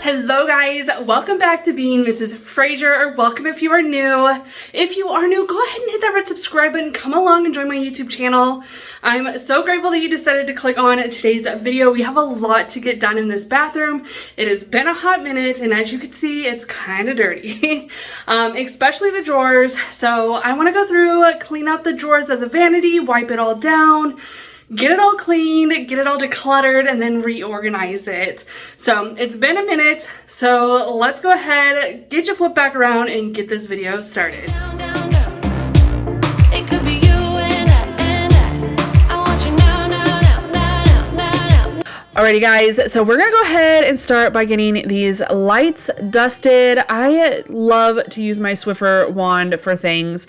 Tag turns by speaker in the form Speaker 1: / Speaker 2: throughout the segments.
Speaker 1: Hello guys, welcome back to Being Mrs. Fraser, or welcome if you are new. If you are new, go ahead and hit that red subscribe button, come along and join my YouTube channel. I'm so grateful that you decided to click on today's video. We have a lot to get done in this bathroom. It has been a hot minute, and as you can see, it's kind of dirty, especially the drawers. So I want to go through, clean out the drawers of the vanity, wipe it all down, get it all clean, get it all decluttered, and then reorganize it. So it's been a minute, so let's go ahead, get your flip back around, and get this video started.
Speaker 2: Down, down, down. It could be you and I want you now, now, now, now, now, now.
Speaker 1: Alrighty guys, so we're gonna go ahead and start by getting these lights dusted. I love to use my Swiffer wand for things.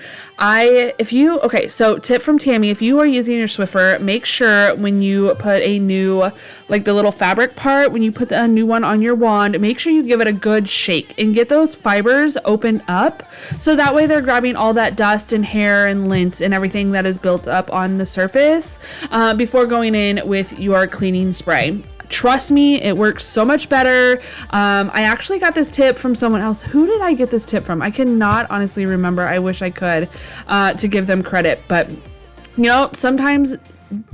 Speaker 1: So tip from Tammy, if you are using your Swiffer, make sure when you put a new, like the little fabric part, when you put a new one on your wand, make sure you give it a good shake and get those fibers opened up, so that way they're grabbing all that dust and hair and lint and everything that is built up on the surface before going in with your cleaning spray. Trust me, it works so much better. I actually got this tip from someone else. Who did I get this tip from? I cannot honestly remember. I wish I could to give them credit, but you know, sometimes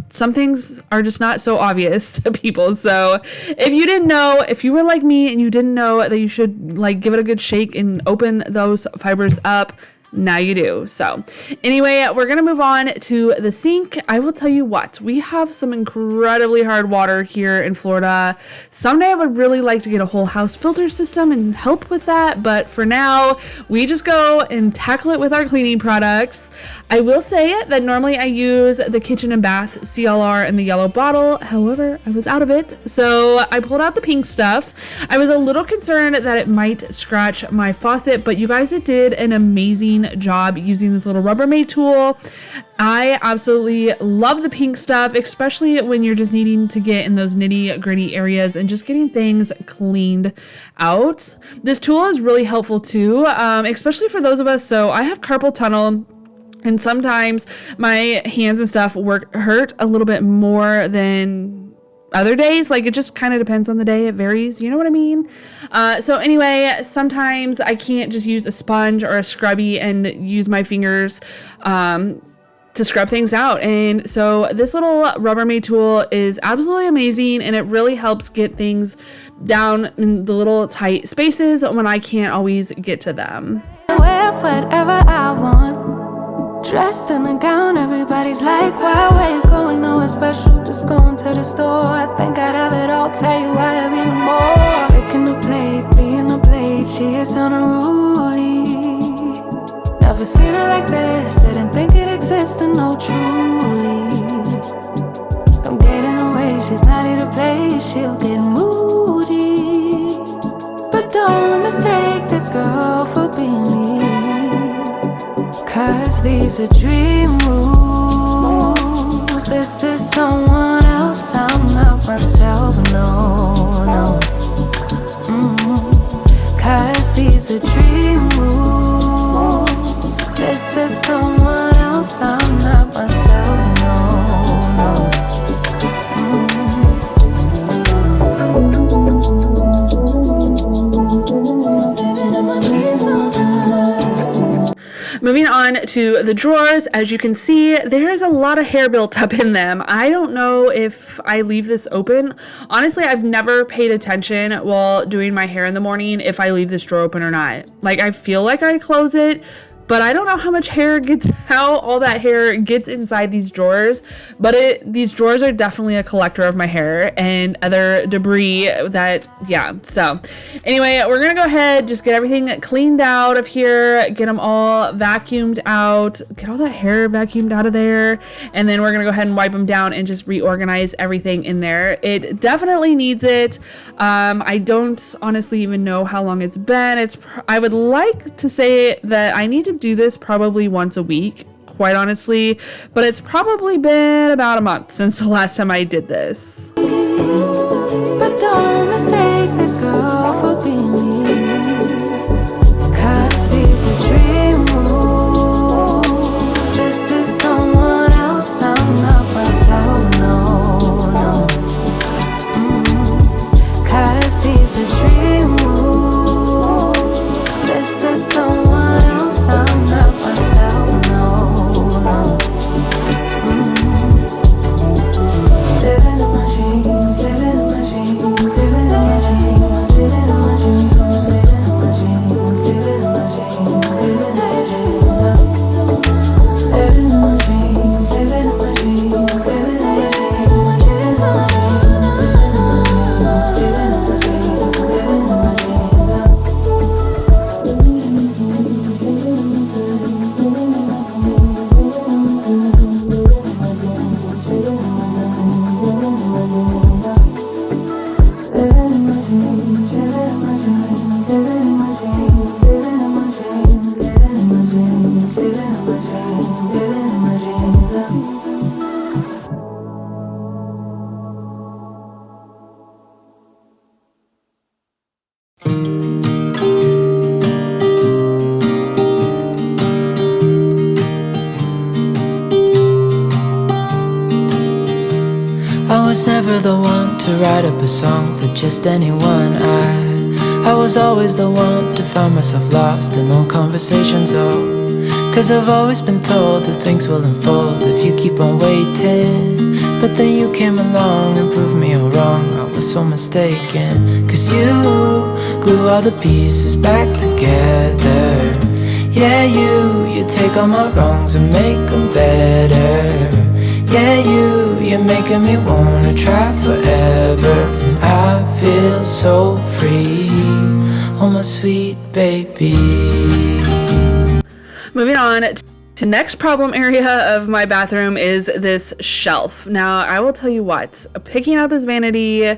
Speaker 1: some things are just not so obvious to people. So if you didn't know, if you were like me and you didn't know that you should like give it a good shake and open those fibers up, now you do. So anyway, we're gonna move on to the sink. I will tell you what, we have some incredibly hard water here in Florida. Someday I would really like to get a whole house filter system and help with that, but for now we just go and tackle it with our cleaning products. I will say that normally I use the kitchen and bath CLR in the yellow bottle. However, I was out of it, so I pulled out the pink stuff. I was a little concerned that it might scratch my faucet, but you guys, it did an amazing job using this little Rubbermaid tool. I absolutely love the pink stuff, especially when you're just needing to get in those nitty gritty areas and just getting things cleaned out. This tool is really helpful too, especially for those of us. So I have carpal tunnel, and sometimes my hands and stuff hurt a little bit more than other days. Like, it just kind of depends on the day. It varies, you know what I mean? So anyway, sometimes I can't just use a sponge or a scrubby and use my fingers to scrub things out. And so this little Rubbermaid tool is absolutely amazing, and it really helps get things down in the little tight spaces when I can't always get to them.
Speaker 2: Wear whatever I want. Dressed in a gown, everybody's like, why, where you going? Nowhere special, just going to the store. I think I'd have it all, tell you I have even more. Picking a plate, being a plate, she is unruly. Never seen her like this, didn't think it existed, no truly. Don't get in her way, she's not here to play, she'll get moody. But don't mistake this girl for being me, 'cause these are dream rules. This is someone else, I'm not myself, no, no. 'Cause these are dream rules. This is someone else, I'm not myself, no, no. Living in my dreams all night.
Speaker 1: Moving on to the drawers, as you can see, there's a lot of hair built up in them. I don't know if I leave this open. Honestly, I've never paid attention while doing my hair in the morning if I leave this drawer open or not. Like, I feel like I close it, but I don't know how much hair gets, how all that hair gets inside these drawers, but these drawers are definitely a collector of my hair and other debris that, yeah. So anyway, we're gonna go ahead, just get everything cleaned out of here, get them all vacuumed out, get all that hair vacuumed out of there, and then we're gonna go ahead and wipe them down and just reorganize everything in there. It definitely needs it. I don't honestly even know how long it's been. I would like to say that I need to do this probably once a week, quite honestly, but it's probably been about a month since the last time I did this.
Speaker 2: But don't mistake this girl for being me, 'cause these are dream rules. This is someone else, I'm not myself, no, no. 'Cause these are dream rules.
Speaker 3: never the one to write up a song for just anyone. I was always the one to find myself lost in old conversations, oh, 'cause I've always been told that things will unfold if you keep on waiting. But then you came along and proved me all wrong. I was so mistaken, 'cause you glue all the pieces back together. Yeah, you take all my wrongs and make them better. Yeah, you're making me wanna try forever. And I feel so free, oh my sweet baby.
Speaker 1: Moving on to the next problem area of my bathroom is this shelf. Now, I will tell you what, picking out this vanity,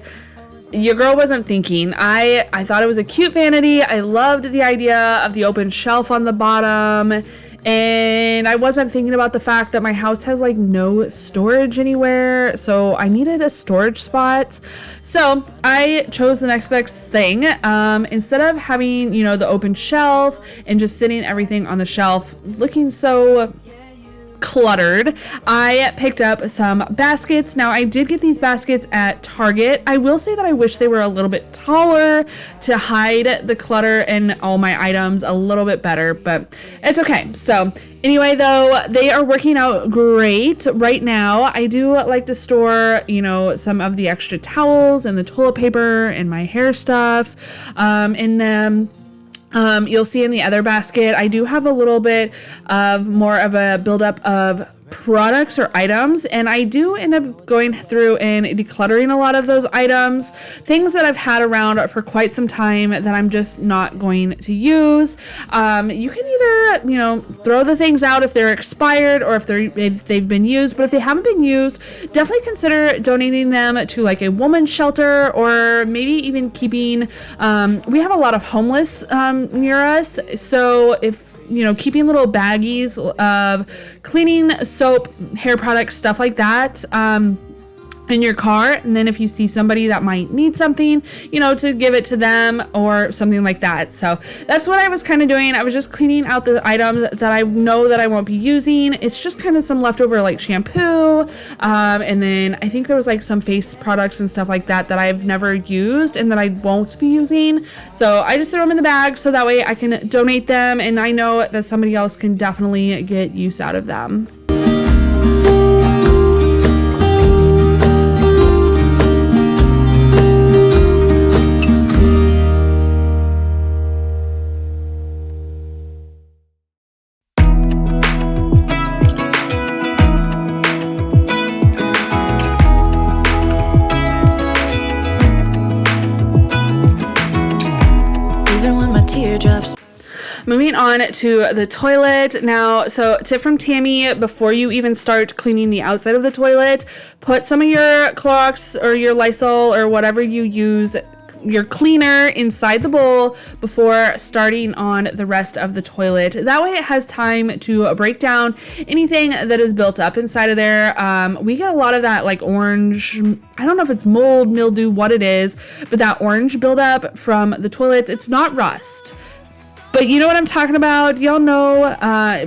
Speaker 1: your girl wasn't thinking. I thought it was a cute vanity. I loved the idea of the open shelf on the bottom. And I wasn't thinking about the fact that my house has like no storage anywhere. So I needed a storage spot. So I chose the next best thing. Instead of having, you know, the open shelf and just sitting everything on the shelf looking so cluttered, I picked up some baskets. Now, I did get these baskets at Target. I will say that I wish they were a little bit taller to hide the clutter and all my items a little bit better, but it's okay. So anyway, though, they are working out great right now. I do like to store, you know, some of the extra towels and the toilet paper and my hair stuff in them. You'll see in the other basket, I do have a little bit of more of a buildup of products or items, and I do end up going through and decluttering a lot of those items, things that I've had around for quite some time that I'm just not going to use. You can either, you know, throw the things out if they're expired or if they've been used, but if they haven't been used, definitely consider donating them to like a woman's shelter, or maybe even keeping, we have a lot of homeless near us, so if you know, keeping little baggies of cleaning soap, hair products, stuff like that, in your car, and then if you see somebody that might need something, you know, to give it to them or something like that. So that's what I was kind of doing. I was just cleaning out the items that I know that I won't be using. It's just kind of some leftover like shampoo, and then I think there was like some face products and stuff like that that I've never used and that I won't be using. So I just throw them in the bag so that way I can donate them, and I know that somebody else can definitely get use out of them. Moving on to the toilet now. So tip from Tammy, before you even start cleaning the outside of the toilet, put some of your Clorox or your Lysol or whatever you use, your cleaner, inside the bowl before starting on the rest of the toilet. That way it has time to break down anything that is built up inside of there. We get a lot of that like orange, I don't know if it's mold, mildew, what it is, but that orange buildup from the toilets. It's not rust, but you know what I'm talking about. Y'all know.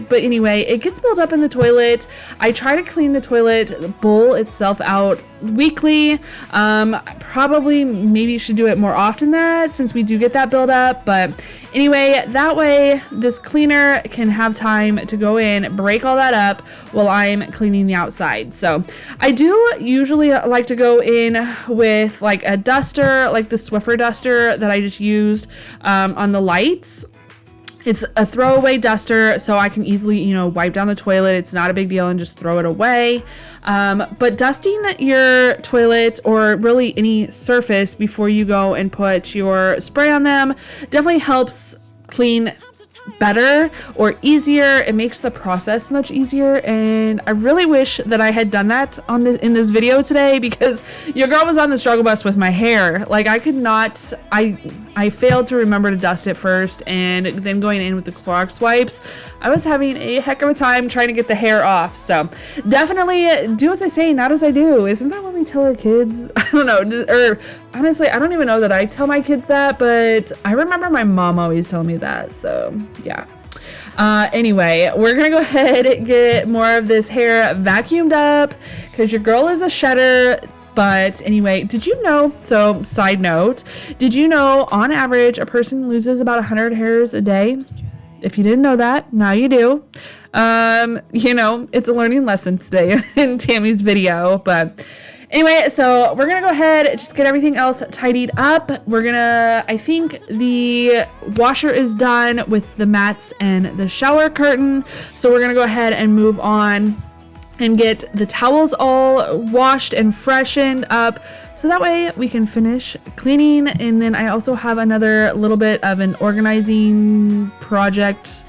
Speaker 1: But anyway, it gets built up in the toilet. I try to clean the toilet bowl itself out weekly. Probably maybe should do it more often than that, since we do get that buildup. But anyway, that way this cleaner can have time to go in, break all that up while I'm cleaning the outside. So I do usually like to go in with like a duster, like the Swiffer duster that I just used on the lights. It's a throwaway duster, so I can easily, you know, wipe down the toilet. It's not a big deal and just throw it away. But dusting your toilet or really any surface before you go and put your spray on them definitely helps clean better or easier. It makes the process much easier, and I really wish that I had done that in this video today, because your girl was on the struggle bus with my hair. Like I could not, I failed to remember to dust it first, and then going in with the Clorox wipes, I was having a heck of a time trying to get the hair off. So definitely do as I say, not as I do. Isn't that what we tell our kids? I don't know, or honestly, I don't even know that I tell my kids that, but I remember my mom always telling me that. So yeah. Anyway, we're gonna go ahead and get more of this hair vacuumed up, because your girl is a shedder, But anyway, did you know, so side note, did you know on average a person loses about 100 hairs a day? If you didn't know that, now you do. You know, it's a learning lesson today in Tammy's video, but anyway, so we're gonna go ahead and just get everything else tidied up. I think the washer is done with the mats and the shower curtain, so we're gonna go ahead and move on and get the towels all washed and freshened up, so that way we can finish cleaning. And then I also have another little bit of an organizing project,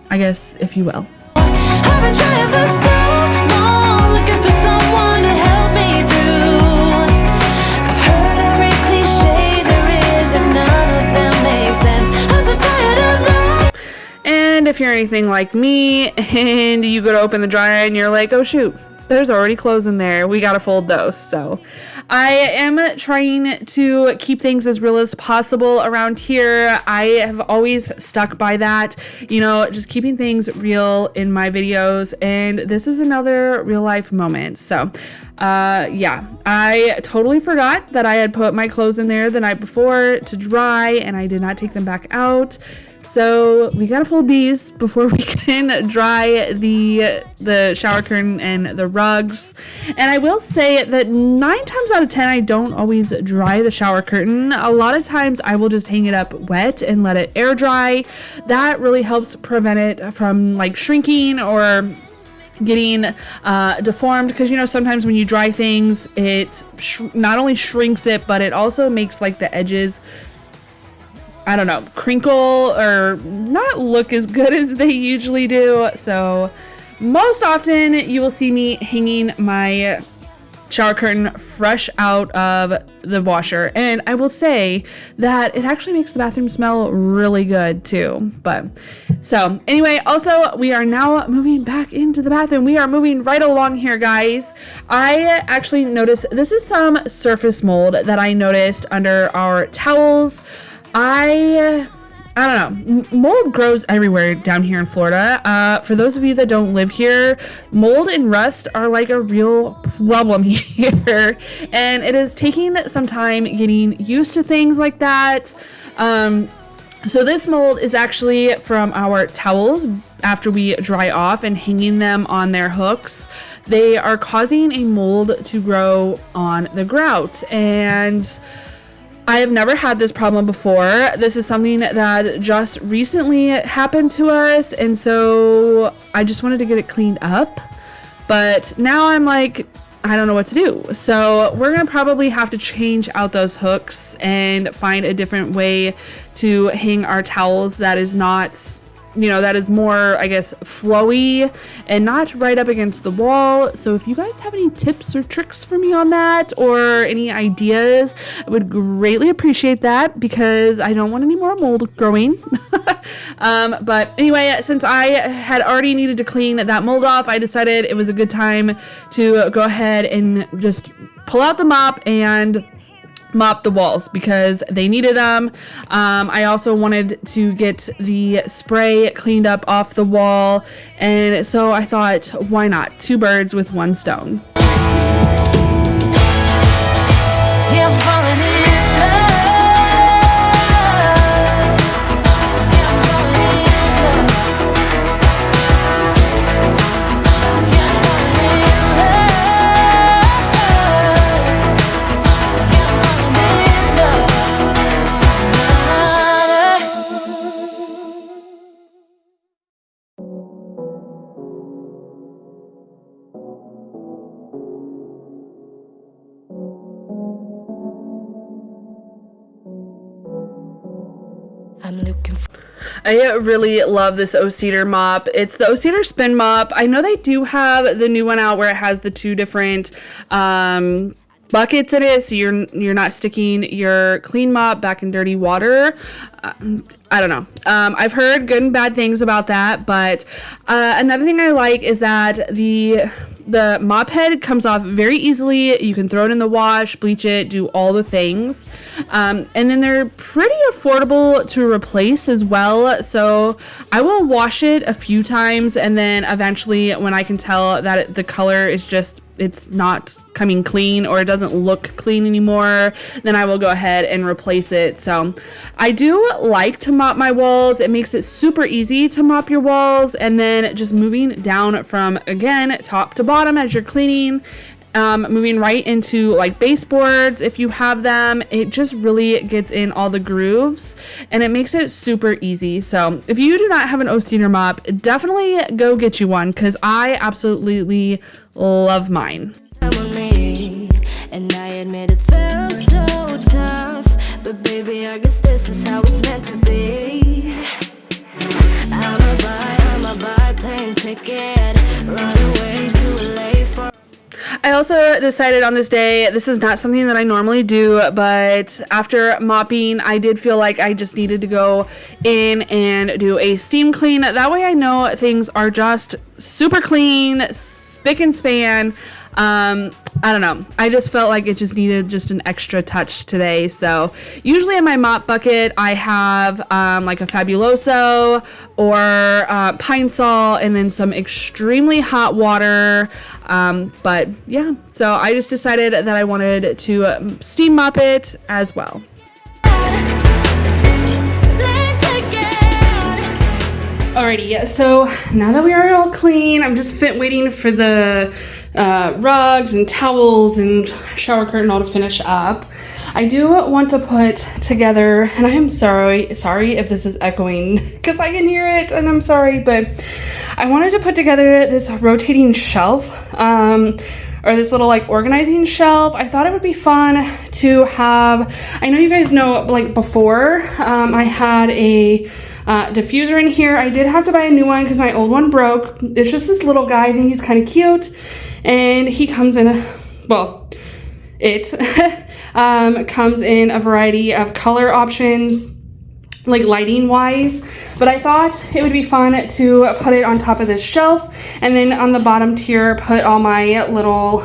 Speaker 1: I guess, if you will.
Speaker 2: I've been trying for so long, looking for someone to help me through. I've heard every cliche there is, and none of them make sense. I'm so tired of that.
Speaker 1: And if you're anything like me and you go to open the dryer and you're like, oh shoot, there's already clothes in there, we gotta fold those. So I am trying to keep things as real as possible around here. I have always stuck by that, you know, just keeping things real in my videos, and this is another real life moment. So yeah, I totally forgot that I had put my clothes in there the night before to dry, and I did not take them back out. So we gotta fold these before we can dry the shower curtain and the rugs. And I will say that 9 times out of 10, I don't always dry the shower curtain. A lot of times I will just hang it up wet and let it air dry. That really helps prevent it from like shrinking or getting deformed, because you know sometimes when you dry things, it not only shrinks it, but it also makes like the edges, I don't know, crinkle or not look as good as they usually do. So most often you will see me hanging my shower curtain fresh out of the washer, and I will say that it actually makes the bathroom smell really good too. But so anyway, also we are now moving back into the bathroom. We are moving right along here, guys. I actually noticed this is some surface mold that I noticed under our towels. I don't know, mold grows everywhere down here in Florida. For those of you that don't live here, mold and rust are like a real problem here, and it is taking some time getting used to things like that. So this mold is actually from our towels after we dry off and hanging them on their hooks. They are causing a mold to grow on the grout, and I have never had this problem before. This is something that just recently happened to us, and so I just wanted to get it cleaned up. But now I'm like, I don't know what to do. So we're gonna probably have to change out those hooks and find a different way to hang our towels that is not, you know, that is more, I guess, flowy and not right up against the wall. So if you guys have any tips or tricks for me on that, or any ideas, I would greatly appreciate that, because I don't want any more mold growing. But anyway, since I had already needed to clean that mold off, I decided it was a good time to go ahead and just pull out the mop and mop the walls, because they needed them. I also wanted to get the spray cleaned up off the wall, and so I thought, why not? 2 birds with 1 stone.
Speaker 2: Yeah, I'm falling in love. Yeah, I'm falling in love. Yeah, I'm falling in love. Yeah, I'm falling in love. I'm looking for.
Speaker 1: I really love this O-Cedar mop. It's the O-Cedar Spin Mop. I know they do have the new one out where it has the 2 different buckets in it, so you're not sticking your clean mop back in dirty water. I don't know. I've heard good and bad things about that, but another thing I like is that the mop head comes off very easily. You can throw it in the wash, bleach it, do all the things. And then they're pretty affordable to replace as well. So I will wash it a few times, and then eventually when I can tell that the color is just it's not coming clean or it doesn't look clean anymore, then I will go ahead and replace it. So I do like to mop my walls. It makes it super easy to mop your walls, and then just moving down from, again, top to bottom as you're cleaning, moving right into like baseboards if you have them. It just really gets in all the grooves and it makes it super easy. So if you do not have an O-Steiner mop, definitely go get you one, because I absolutely love mine.
Speaker 2: And I admit it felt so tough, but baby, I guess this is how it's meant to be. I'm a buy plane ticket, run away to LA for.
Speaker 1: I also decided on this day, this is not something that I normally do, but after mopping, I did feel like I just needed to go in and do a steam clean. That way I know things are just super clean, spick and span. I don't know. I just felt like it just needed just an extra touch today. So usually in my mop bucket, I have like a Fabuloso or Pine Sol and then some extremely hot water. But yeah, so I just decided that I wanted to steam mop it as well. Alrighty, so now that we are all clean, I'm just waiting for the rugs and towels and shower curtain all to finish up. I do want to put together, and I am sorry if this is echoing because I can hear it, and I'm sorry, but I wanted to put together this rotating shelf, or this little like organizing shelf. I thought it would be fun to have. I know you guys know, like before, I had a diffuser in here. I did have to buy a new one because my old one broke. It's just this little guy. I think he's kind of cute, and he comes in comes in a variety of color options, like lighting wise, but I thought it would be fun to put it on top of this shelf, and then on the bottom tier put all my little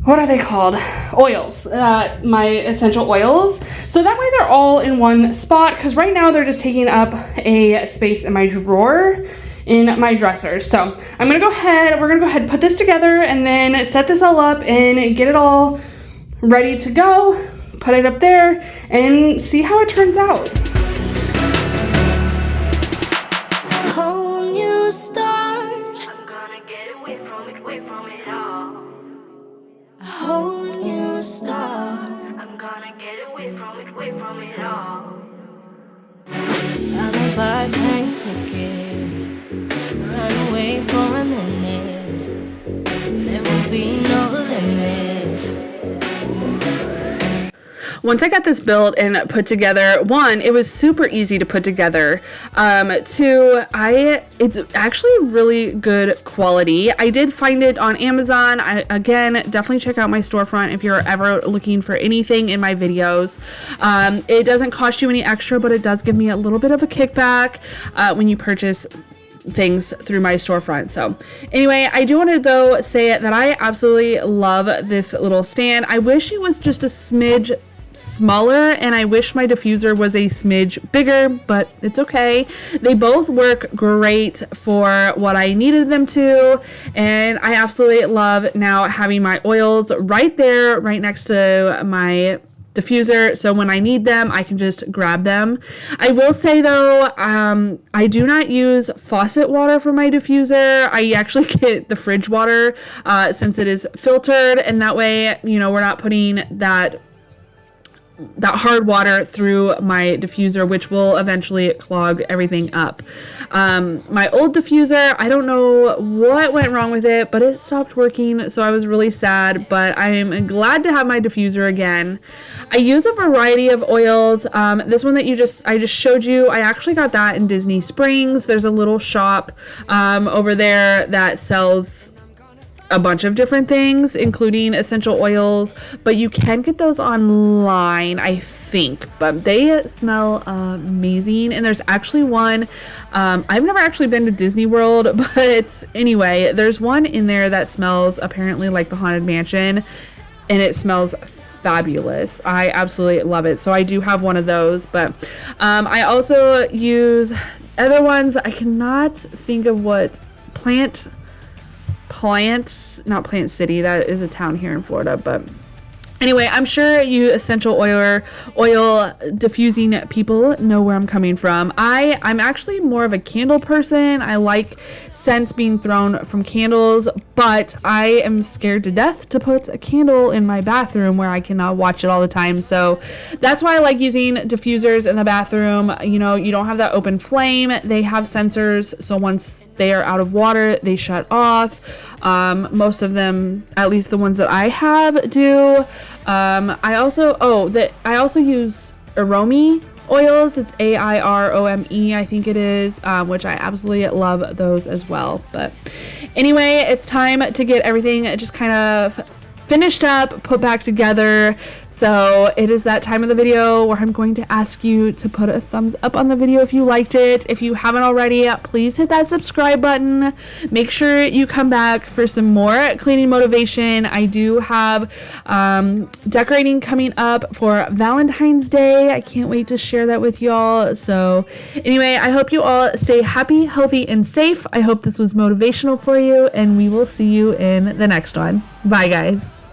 Speaker 1: what are they called? Oils, my essential oils. So that way they're all in one spot, because right now they're just taking up a space in my drawer in my dresser. So we're gonna go ahead and put this together and then set this all up and get it all ready to go, put it up there and see how it turns out.
Speaker 2: A whole new start. I'm gonna get away from it all. A whole new start. I'm gonna get away from it all. I'm a buy plane ticket, run away for a minute. There will be no limits.
Speaker 1: Once I got this built and put together, one, it was super easy to put together. Two, it's actually really good quality. I did find it on Amazon. Again, definitely check out my storefront if you're ever looking for anything in my videos. It doesn't cost you any extra, but it does give me a little bit of a kickback when you purchase things through my storefront. So anyway, I do want to though say that I absolutely love this little stand. I wish it was just a smidge smaller, and I wish my diffuser was a smidge bigger, but it's okay. They both work great for what I needed them to, and I absolutely love now having my oils right there, right next to my diffuser, so when I need them I can just grab them. I will say though, I do not use faucet water for my diffuser. I actually get the fridge water since it is filtered, and that way, you know, we're not putting that hard water through my diffuser, which will eventually clog everything up. My old diffuser, I don't know what went wrong with it, but it stopped working, so I was really sad, but I am glad to have my diffuser again. I use a variety of oils. This one that I just showed you, I actually got that in Disney Springs. There's a little shop over there that sells a bunch of different things, including essential oils, but you can get those online, I think, but they smell amazing. And there's actually one, I've never actually been to Disney World, but anyway, there's one in there that smells apparently like the Haunted Mansion, and it smells fabulous. I absolutely love it. So I do have one of those, but I also use other ones. I cannot think of what plant not Plant City, that is a town here in Florida, but anyway, I'm sure you essential oil diffusing people know where I'm coming from. I'm actually more of a candle person. I like scents being thrown from candles, but I am scared to death to put a candle in my bathroom where I cannot watch it all the time. So that's why I like using diffusers in the bathroom. You know, you don't have that open flame. They have sensors, so once they are out of water, they shut off. Most of them, at least the ones that I have, do. I also use Arome oils. It's AIROME, I think it is, which I absolutely love those as well. But anyway, it's time to get everything just kind of finished up, put back together. So it is that time of the video where I'm going to ask you to put a thumbs up on the video if you liked it. If you haven't already, please hit that subscribe button. Make sure you come back for some more cleaning motivation. I do have decorating coming up for Valentine's Day. I can't wait to share that with y'all. So anyway, I hope you all stay happy, healthy, and safe. I hope this was motivational for you, and we will see you in the next one. Bye, guys.